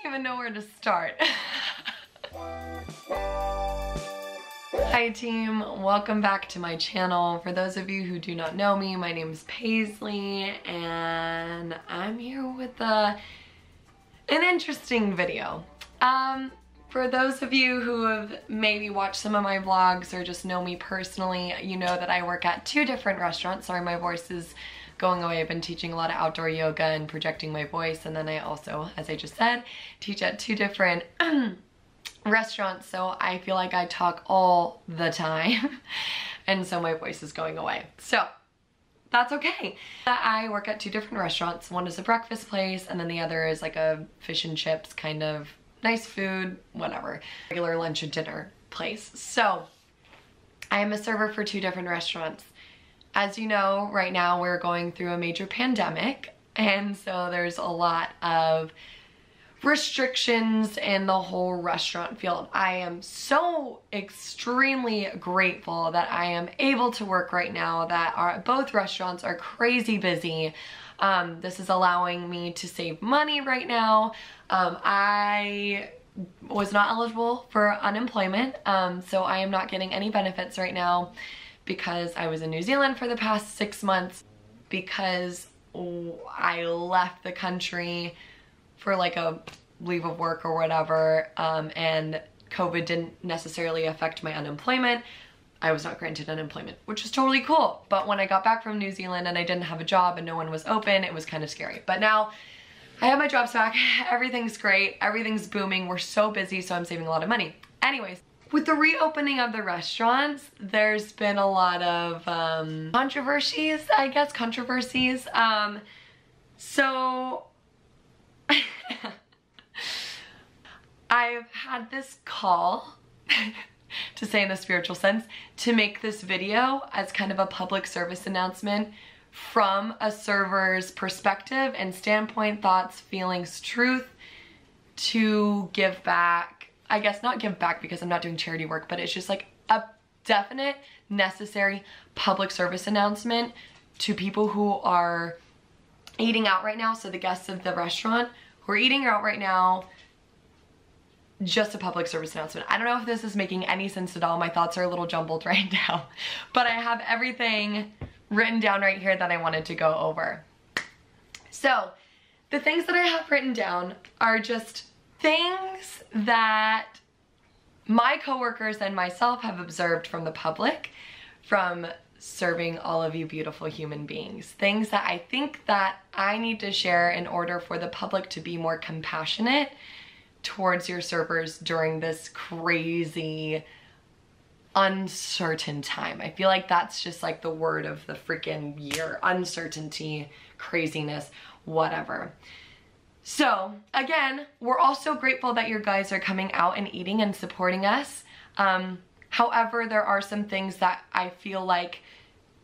even know where to start. Hi team, welcome back to my channel. For those of you who do not know me, my name is Paisley and I'm here with an interesting video. For those of you who have maybe watched some of my vlogs or just know me personally, you know that I work at 2 different restaurants. Sorry, my voice is going away. I've been teaching a lot of outdoor yoga and projecting my voice, and then I also, as I just said, teach at 2 different restaurants, so I feel like I talk all the time and so my voice is going away. So that's okay. I work at 2 different restaurants. One is a breakfast place and then the other is like a fish and chips kind of nice food, whatever, regular lunch and dinner place. So I am a server for 2 different restaurants. As you know, right now we're going through a major pandemic, and so there's a lot of restrictions in the whole restaurant field. I am so extremely grateful that I am able to work right now, that both restaurants are crazy busy. This is allowing me to save money right now. I was not eligible for unemployment, so I am not getting any benefits right now because I was in New Zealand for the past 6 months because I left the country for like a leave of work or whatever, and COVID didn't necessarily affect my unemployment. I was not granted unemployment, which is totally cool. But when I got back from New Zealand and I didn't have a job and no one was open, it was kind of scary. But now I have my jobs back, everything's great, everything's booming, we're so busy, so I'm saving a lot of money. Anyways, with the reopening of the restaurants, there's been a lot of controversies. So I've had this call, to say in a spiritual sense, to make this video as kind of a public service announcement from a server's perspective and standpoint, thoughts, feelings, truth, to give back. I guess not give back because I'm not doing charity work, but it's just like a definite, necessary public service announcement to people who are eating out right now. So the guests of the restaurant who are eating out right now, just a public service announcement. I don't know if this is making any sense at all. My thoughts are a little jumbled right now, but I have everything written down right here that I wanted to go over. So the things that I have written down are just things that my coworkers and myself have observed from the public, from serving all of you beautiful human beings. Things that I think that I need to share in order for the public to be more compassionate towards your servers during this crazy, uncertain time. I feel like that's just like the word of the freaking year. Uncertainty, craziness, whatever. So again, we're also grateful that you guys are coming out and eating and supporting us. However, there are some things that I feel like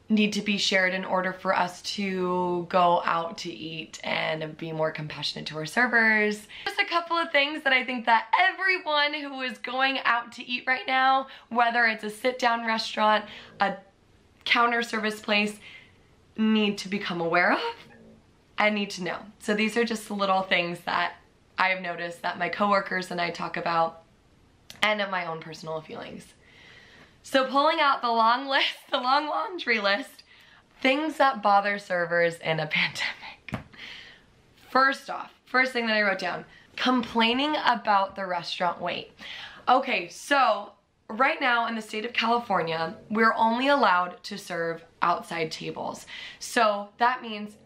need to be shared in order for us to go out to eat and be more compassionate to our servers. Just a couple of things that I think that everyone who is going out to eat right now, whether it's a sit-down restaurant, a counter service place, need to become aware of and need to know. So these are just the little things that I've noticed that my coworkers and I talk about, and of my own personal feelings. So pulling out the long list, the long laundry list, things that bother servers in a pandemic. First off, first thing that I wrote down, complaining about the restaurant wait. Okay, so right now in the state of California, we're only allowed to serve outside tables. So that means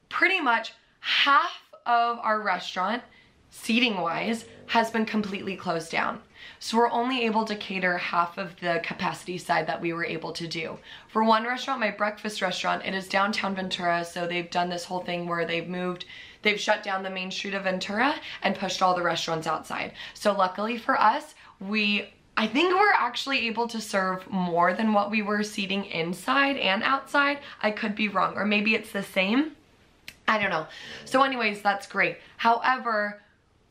pretty much half of our restaurant, seating wise, has been completely closed down. So we're only able to cater half of the capacity side that we were able to do. For one restaurant, my breakfast restaurant, it is downtown Ventura, so they've done this whole thing where they've shut down the main street of Ventura and pushed all the restaurants outside. So luckily for us, I think we're actually able to serve more than what we were seating inside and outside. I could be wrong, or maybe it's the same. I don't know. So anyways, that's great. However,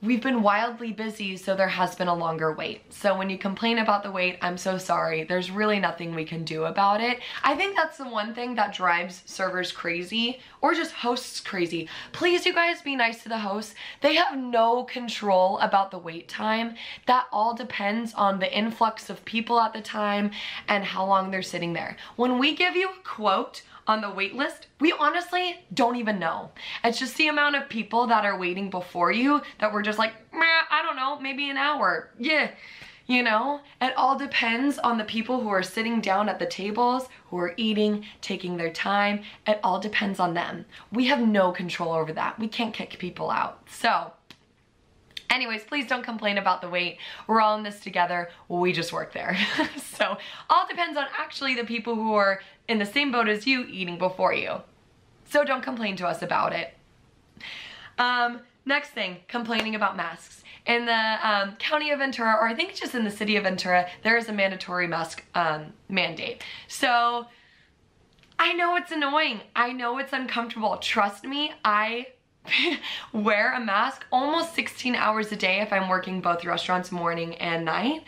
we've been wildly busy, so there has been a longer wait. So when you complain about the wait, I'm so sorry. There's really nothing we can do about it. I think that's the one thing that drives servers crazy, or just hosts crazy. Please, you guys, be nice to the hosts. They have no control about the wait time. That all depends on the influx of people at the time and how long they're sitting there. When we give you a quote on the wait list, we honestly don't even know. It's just the amount of people that are waiting before you that we're just like, meh, I don't know, maybe an hour. Yeah, you know? It all depends on the people who are sitting down at the tables, who are eating, taking their time. It all depends on them. We have no control over that. We can't kick people out. So, anyways, please don't complain about the wait. We're all in this together. We just work there. So all depends on actually the people who are in the same boat as you eating before you. So don't complain to us about it. Next thing, complaining about masks. In the county of Ventura, or I think it's just in the city of Ventura, there is a mandatory mask mandate. So I know it's annoying. I know it's uncomfortable. Trust me, I wear a mask almost 16 hours a day if I'm working both restaurants morning and night,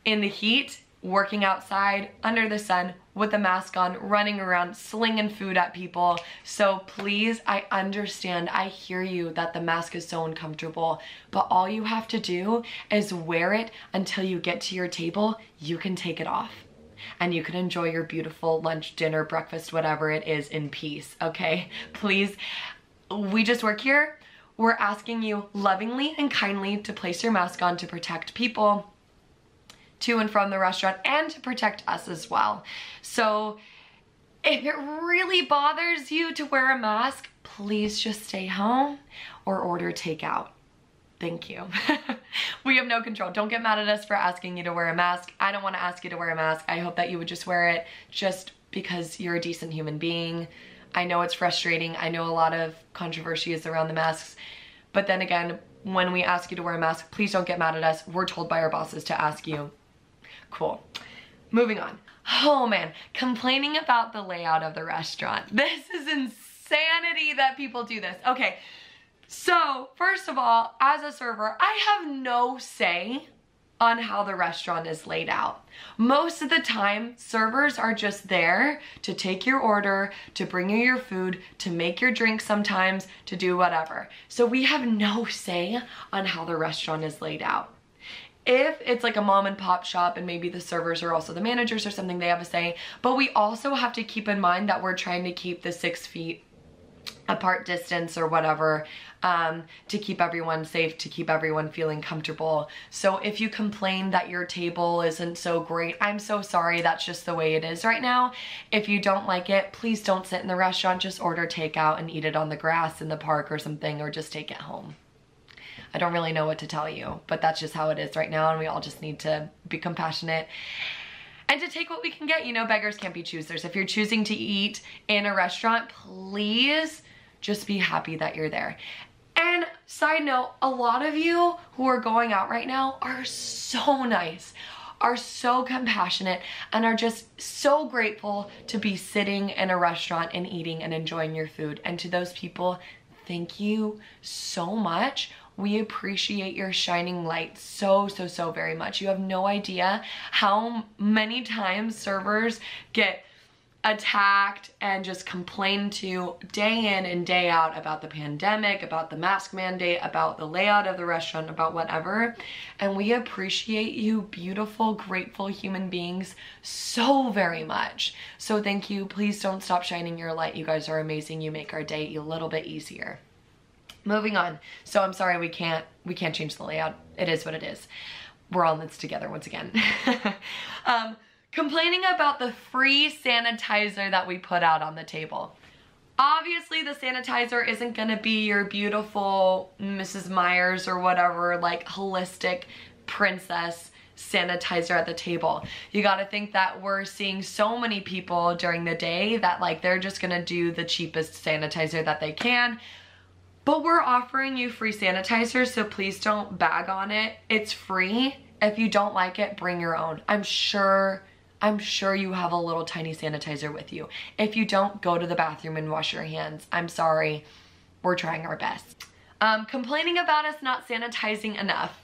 in the heat, working outside, under the sun, with a mask on, running around, slinging food at people. So please, I understand, I hear you that the mask is so uncomfortable, but all you have to do is wear it until you get to your table. You can take it off and you can enjoy your beautiful lunch, dinner, breakfast, whatever it is, in peace, okay? Please, we just work here. We're asking you lovingly and kindly to place your mask on to protect people to and from the restaurant and to protect us as well. So if it really bothers you to wear a mask, please just stay home or order takeout. Thank you. We have no control. Don't get mad at us for asking you to wear a mask. I don't want to ask you to wear a mask. I hope that you would just wear it just because you're a decent human being. I know it's frustrating. I know a lot of controversy is around the masks, but then again, when we ask you to wear a mask, please don't get mad at us. We're told by our bosses to ask you. Cool. Moving on. Oh man, complaining about the layout of the restaurant. This is insanity that people do this. Okay, so first of all, as a server, I have no say on how the restaurant is laid out. Most of the time, servers are just there to take your order, to bring you your food, to make your drink sometimes, to do whatever. So we have no say on how the restaurant is laid out. If it's like a mom and pop shop and maybe the servers are also the managers or something, they have a say. But we also have to keep in mind that we're trying to keep the 6 feet apart distance or whatever, to keep everyone safe, to keep everyone feeling comfortable. So if you complain that your table isn't so great, I'm so sorry, that's just the way it is right now. If you don't like it, please don't sit in the restaurant, just order takeout and eat it on the grass in the park or something, or just take it home. I don't really know what to tell you, but that's just how it is right now, and we all just need to be compassionate and to take what we can get. You know, beggars can't be choosers. If you're choosing to eat in a restaurant, please just be happy that you're there. And side note, a lot of you who are going out right now are so nice, are so compassionate, and are just so grateful to be sitting in a restaurant and eating and enjoying your food. And to those people, thank you so much. We appreciate your shining light so, so, so very much. You have no idea how many times servers get attacked and just complained to day in and day out about the pandemic, about the mask mandate, about the layout of the restaurant, about whatever. And we appreciate you beautiful, grateful human beings so very much. So thank you. Please don't stop shining your light. You guys are amazing. You make our day a little bit easier. Moving on. So I'm sorry we can't change the layout. It is what it is. We're all in this together once again. Complaining about the free sanitizer that we put out on the table. Obviously the sanitizer isn't gonna be your beautiful Mrs. Myers or whatever, like holistic princess sanitizer at the table. You gotta think that we're seeing so many people during the day that like they're just gonna do the cheapest sanitizer that they can. But we're offering you free sanitizer, so please don't bag on it. It's free. If you don't like it, bring your own. I'm sure you have a little tiny sanitizer with you. If you don't, go to the bathroom and wash your hands. I'm sorry. We're trying our best. Complaining about us not sanitizing enough.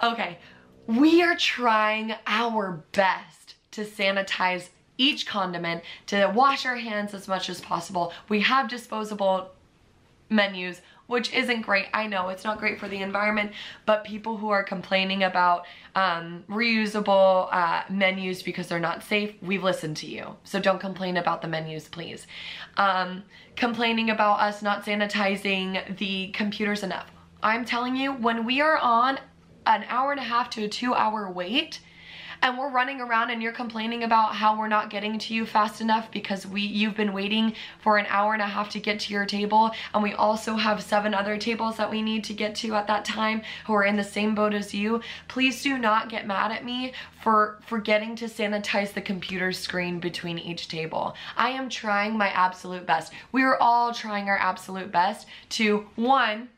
Okay, we are trying our best to sanitize each condiment, to wash our hands as much as possible. We have disposable menus, which isn't great. I know it's not great for the environment, but people who are complaining about reusable menus because they're not safe, we've listened to you. So don't complain about the menus, please. Complaining about us not sanitizing the computers enough. I'm telling you, when we are on an 1.5 to a 2-hour wait, and we're running around and you're complaining about how we're not getting to you fast enough because you've been waiting for an 1.5 hours to get to your table, and we also have 7 other tables that we need to get to at that time who are in the same boat as you. Please do not get mad at me for forgetting to sanitize the computer screen between each table. I am trying my absolute best. We are all trying our absolute best to, 1,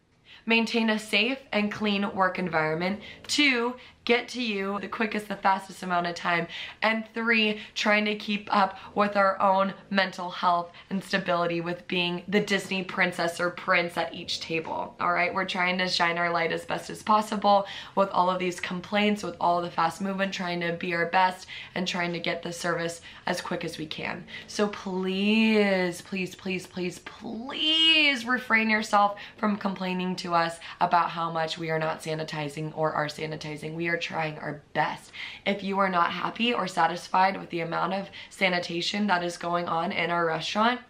maintain a safe and clean work environment, 2, get to you the quickest, the fastest amount of time, and 3, trying to keep up with our own mental health and stability with being the Disney princess or prince at each table. All right, we're trying to shine our light as best as possible with all of these complaints, with all of the fast movement, trying to be our best and trying to get the service as quick as we can. So please, please, please, please, please refrain yourself from complaining to us about how much we are not sanitizing or are sanitizing. We are trying our best. If you are not happy or satisfied with the amount of sanitation that is going on in our restaurant,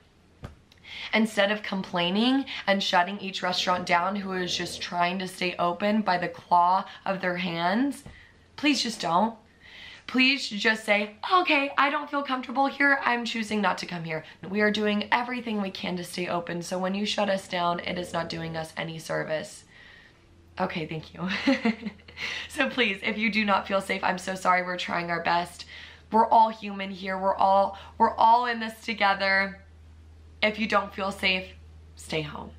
instead of complaining and shutting each restaurant down who is just trying to stay open by the claw of their hands, please just don't. Please just say, okay, I don't feel comfortable here, I'm choosing not to come here. We are doing everything we can to stay open, so when you shut us down, it is not doing us any service. Okay, thank you. So please, if you do not feel safe, I'm so sorry. We're trying our best. We're all human here. We're all in this together. If you don't feel safe, stay home.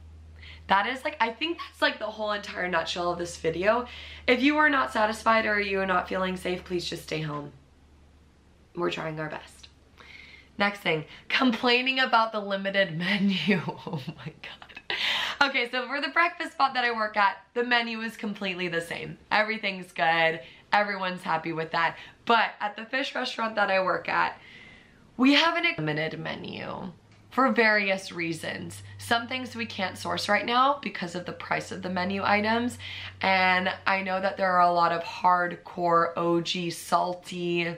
That is like, I think that's like the whole entire nutshell of this video. If you are not satisfied or you are not feeling safe, please just stay home. We're trying our best. Next thing, complaining about the limited menu. Oh my God. Okay, so for the breakfast spot that I work at, the menu is completely the same. Everything's good. Everyone's happy with that. But at the fish restaurant that I work at, we have an limited menu for various reasons. Some things we can't source right now because of the price of the menu items. And I know that there are a lot of hardcore, OG, salty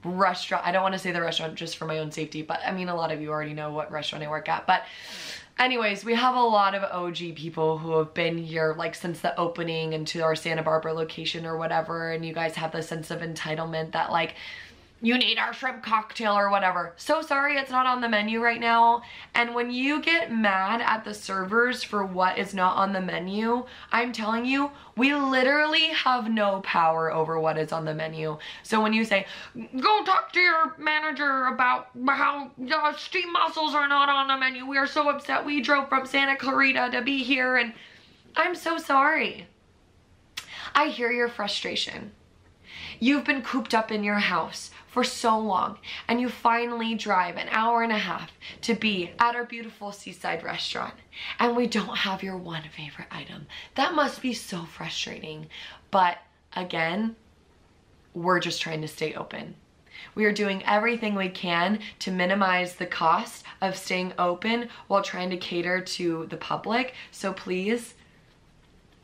restaurant. I don't want to say the restaurant just for my own safety, but I mean, a lot of you already know what restaurant I work at. But anyways, we have a lot of OG people who have been here like since the opening and to our Santa Barbara location or whatever, and you guys have the sense of entitlement that like, you need our shrimp cocktail or whatever. So sorry, it's not on the menu right now. And when you get mad at the servers for what is not on the menu, I'm telling you, we literally have no power over what is on the menu. So when you say, go talk to your manager about how steamed mussels are not on the menu. We are so upset. We drove from Santa Clarita to be here, and I'm so sorry. I hear your frustration. You've been cooped up in your house for so long, and you finally drive an 1.5 hours to be at our beautiful seaside restaurant, and we don't have your one favorite item. That must be so frustrating. But again, we're just trying to stay open. We are doing everything we can to minimize the cost of staying open while trying to cater to the public. So please,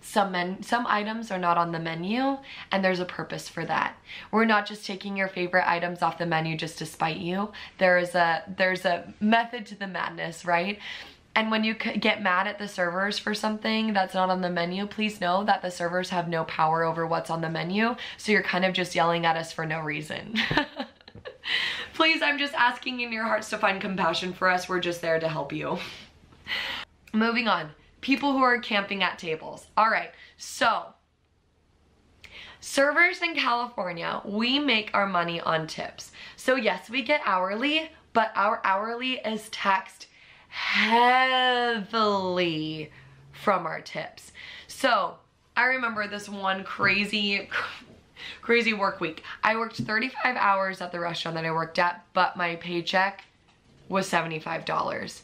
some items are not on the menu, and there's a purpose for that. We're not just taking your favorite items off the menu just to spite you. There's a method to the madness, right? And when you get mad at the servers for something that's not on the menu, please know that the servers have no power over what's on the menu, so you're kind of just yelling at us for no reason. Please, I'm just asking in your hearts to find compassion for us. We're just there to help you. Moving on. People who are camping at tables. All right, so servers in California, we make our money on tips. So yes, we get hourly, but our hourly is taxed heavily from our tips. So I remember this one crazy work week. I worked 35 hours at the restaurant that I worked at, but my paycheck was $75.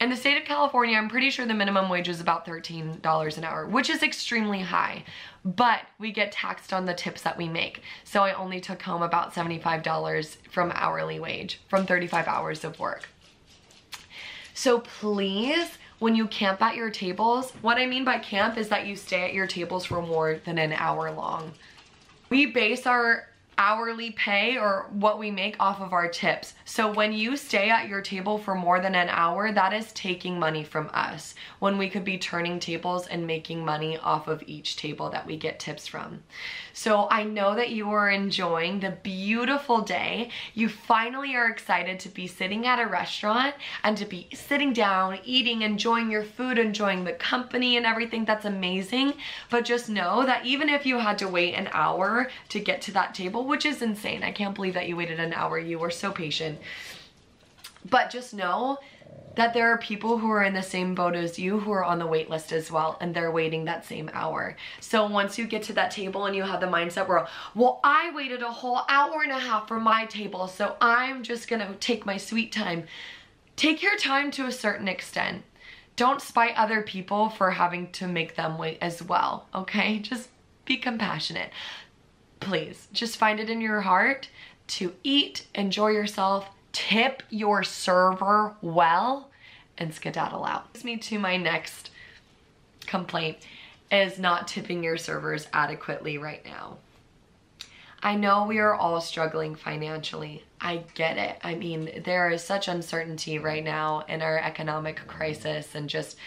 In the state of California, I'm pretty sure the minimum wage is about $13 an hour, which is extremely high, but we get taxed on the tips that we make. So I only took home about $75 from hourly wage, from 35 hours of work. So please, when you camp at your tables, what I mean by camp is that you stay at your tables for more than an hour long. We base our hourly pay or what we make off of our tips. So when you stay at your table for more than an hour, that is taking money from us when we could be turning tables and making money off of each table that we get tips from. So I know that you are enjoying the beautiful day. You finally are excited to be sitting at a restaurant and to be sitting down, eating, enjoying your food, enjoying the company and everything. That's amazing. But just know that even if you had to wait an hour to get to that table, which is insane. I can't believe that you waited an hour. You were so patient. But just know that there are people who are in the same boat as you who are on the wait list as well, and they're waiting that same hour. So once you get to that table and you have the mindset where, well, I waited a whole hour and a half for my table, so I'm just gonna take my sweet time. Take your time to a certain extent. Don't spite other people for having to make them wait as well, okay? Just be compassionate. Please, just find it in your heart to eat, enjoy yourself, tip your server well, and skedaddle out. Brings me to my next complaint is not tipping your servers adequately right now. I know we are all struggling financially. I get it. I mean, there is such uncertainty right now in our economic crisis and just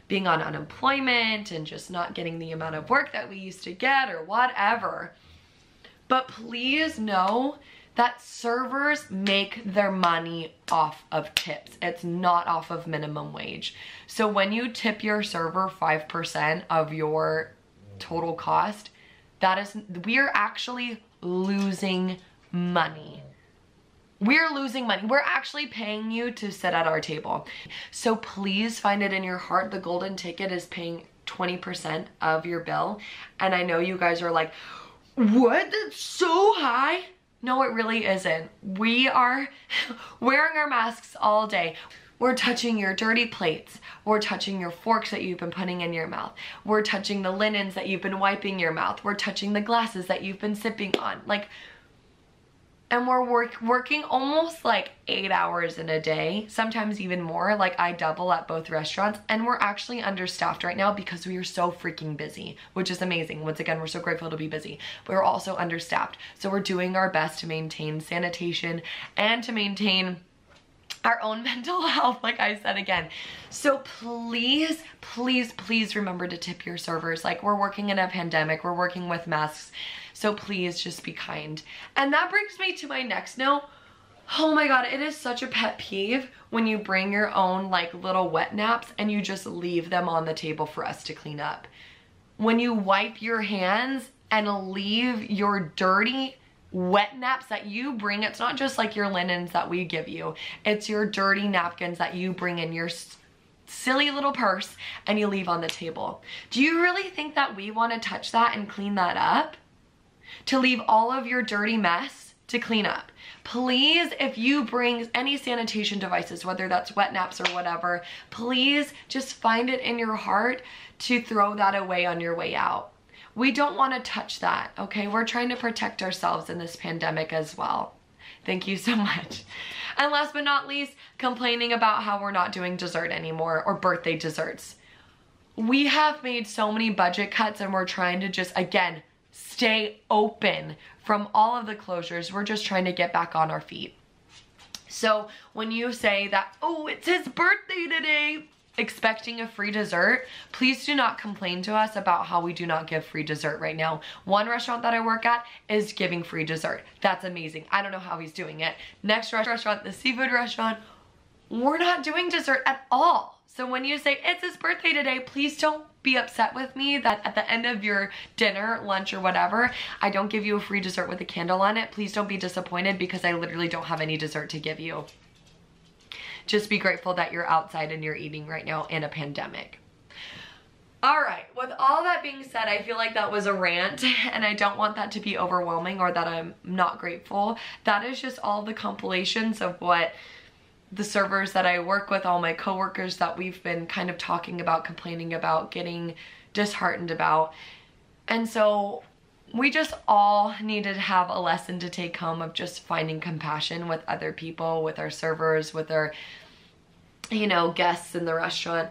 being on unemployment and just not getting the amount of work that we used to get or whatever. But please know that servers make their money off of tips. It's not off of minimum wage. So when you tip your server 5% of your total cost, we are actually losing money. We're losing money. We're actually paying you to sit at our table. So please find it in your heart. The golden ticket is paying 20% of your bill. And I know you guys are like, what? That's so high? No, it really isn't. We are wearing our masks all day. We're touching your dirty plates. We're touching your forks that you've been putting in your mouth. We're touching the linens that you've been wiping your mouth. We're touching the glasses that you've been sipping on. And we're working almost like 8 hours in a day, sometimes even more. Like I double at both restaurants, and we're actually understaffed right now because we are so freaking busy, which is amazing. Once again, we're so grateful to be busy, but we're also understaffed. So we're doing our best to maintain sanitation and to maintain our own mental health, like I said again. So please, please, please remember to tip your servers. Like we're working in a pandemic, we're working with masks. So please just be kind. And that brings me to my next note. Oh my God, it is such a pet peeve when you bring your own like little wet naps and you just leave them on the table for us to clean up. When you wipe your hands and leave your dirty wet naps that you bring, it's not just like your linens that we give you, it's your dirty napkins that you bring in your silly little purse and you leave on the table. Do you really think that we want to touch that and clean that up? To leave all of your dirty mess to clean up? Please, if you bring any sanitation devices, whether that's wet naps or whatever, please just find it in your heart to throw that away on your way out. We don't want to touch that, okay? We're trying to protect ourselves in this pandemic as well. Thank you so much. And last but not least, complaining about how we're not doing dessert anymore or birthday desserts. We have made so many budget cuts and we're trying to just, again, stay open from all of the closures. We're just trying to get back on our feet. So when you say that, oh, it's his birthday today, expecting a free dessert, please do not complain to us about how we do not give free dessert right now. One restaurant that I work at is giving free dessert. That's amazing. I don't know how he's doing it. Next restaurant, the seafood restaurant, we're not doing dessert at all. So when you say it's his birthday today, please don't be upset with me that at the end of your dinner, lunch, or whatever, I don't give you a free dessert with a candle on it. Please don't be disappointed because I literally don't have any dessert to give you. Just be grateful that you're outside and you're eating right now in a pandemic. All right, with all that being said, I feel like that was a rant and I don't want that to be overwhelming or that I'm not grateful. That is just all the compilations of what the servers that I work with, all my coworkers that we've been kind of talking about, complaining about, getting disheartened about. And so we just all needed to have a lesson to take home of just finding compassion with other people, with our servers, with our, you know, guests in the restaurant.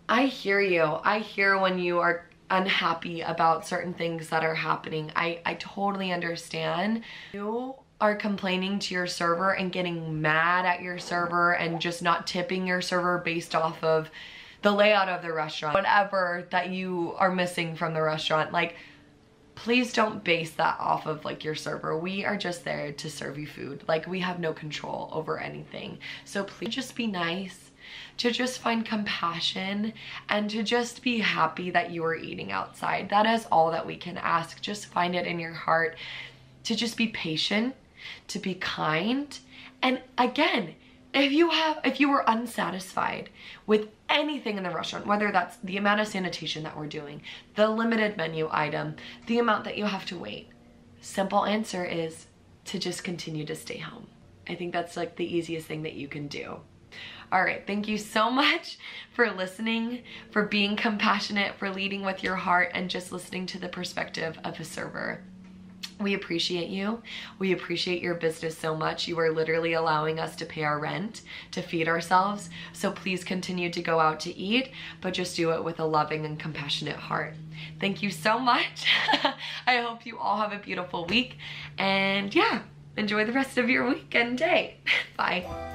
I hear you. I hear when you are unhappy about certain things that are happening. I totally understand. You are complaining to your server and getting mad at your server and just not tipping your server based off of the layout of the restaurant, whatever that you are missing from the restaurant. Like, please don't base that off of like your server. We are just there to serve you food. Like, we have no control over anything. So please just be nice, to just find compassion, and to just be happy that you are eating outside. That is all that we can ask. Just find it in your heart to just be patient, to be kind. And again, if you were unsatisfied with anything in the restaurant, whether that's the amount of sanitation that we're doing, the limited menu item, the amount that you have to wait, simple answer is to just continue to stay home. I think that's like the easiest thing that you can do. All right, thank you so much for listening, for being compassionate, for leading with your heart, and just listening to the perspective of a server. We appreciate you. We appreciate your business so much. You are literally allowing us to pay our rent, to feed ourselves. So please continue to go out to eat, but just do it with a loving and compassionate heart. Thank you so much. I hope you all have a beautiful week. And yeah, enjoy the rest of your week and day. Bye.